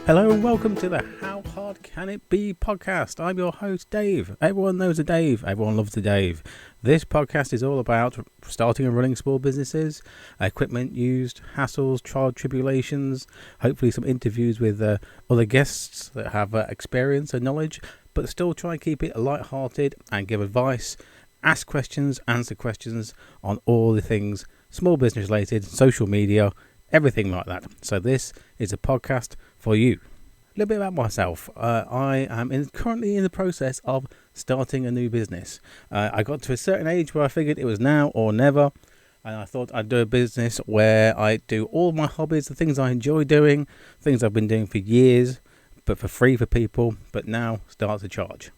Hello and welcome to the How Hard Can It Be podcast. I'm your host Dave. Everyone knows a Dave. Everyone loves the Dave. This podcast is all about starting and running small businesses, equipment used, hassles, trial tribulations, hopefully some interviews with other guests that have experience and knowledge, but still try and keep it light-hearted and give advice, ask questions, answer questions on all the things small business related, social media, everything like that. So this is a podcast for you. A little bit about myself. I am currently in the process of starting a new business. I got to a certain age where I figured it was now or never, and I thought I'd do a business where I do all my hobbies, the things I enjoy doing, things I've been doing for years, but for free for people, but now start to charge.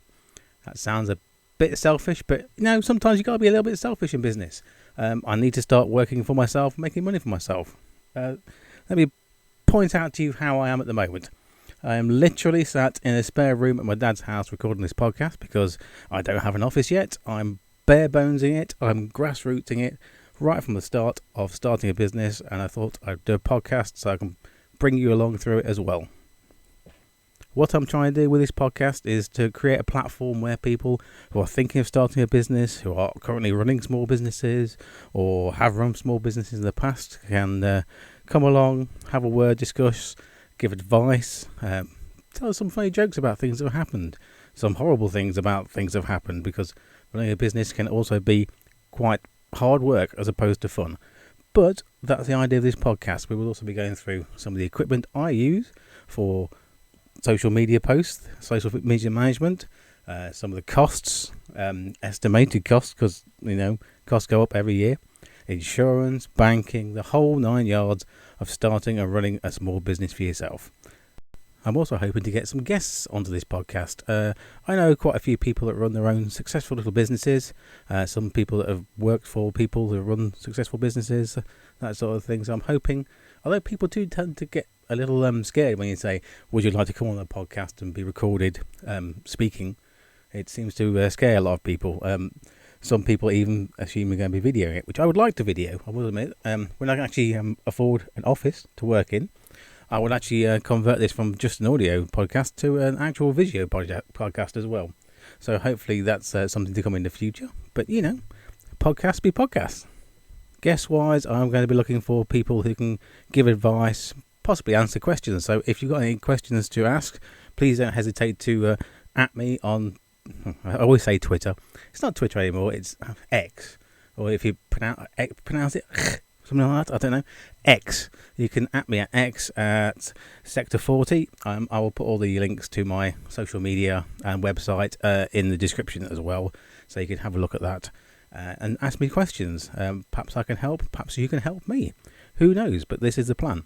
That sounds a bit selfish, but sometimes you got to be a little bit selfish in business. I need to start working for myself, making money for myself. Let me point out to you how I am at the moment. I am literally sat in a spare room at my dad's house recording this podcast because I don't have an office yet. I'm bare bonesing it. I'm grassrooting it right from the start of starting a business, and I thought I'd do a podcast so I can bring you along through it as well. What I'm trying to do with this podcast is to create a platform where people who are thinking of starting a business, who are currently running small businesses or have run small businesses in the past, can come along, have a word, discuss, give advice, tell us some funny jokes about things that have happened, some horrible things about things that have happened, because running a business can also be quite hard work as opposed to fun. But that's the idea of this podcast. We will also be going through some of the equipment I use for social media posts, social media management, some of the costs, estimated costs, because costs go up every year, insurance, banking, the whole 9 yards of starting and running a small business for yourself. I'm also hoping to get some guests onto this podcast. I know quite a few people that run their own successful little businesses, some people that have worked for people who run successful businesses, that sort of thing. So I'm hoping, although people do tend to get a little scared when you say, would you like to come on the podcast and be recorded speaking, it seems to scare a lot of people. Some people even assume we're going to be videoing it, which I would like to video, I will admit. When I can actually afford an office to work in, I would actually convert this from just an audio podcast to an actual video podcast as well. So hopefully that's something to come in the future. But, podcasts be podcasts. Guest-wise, I'm going to be looking for people who can give advice, possibly answer questions. So if you've got any questions to ask, please don't hesitate to at me on, I always say Twitter. It's not Twitter anymore, it's X. Or if you pronounce it something like that, I don't know, X. You can at me at X at Sector40. I will put all the links to my social media and website in the description as well, so you can have a look at that and ask me questions. Perhaps I can help, perhaps you can help me. Who knows, but this is the plan.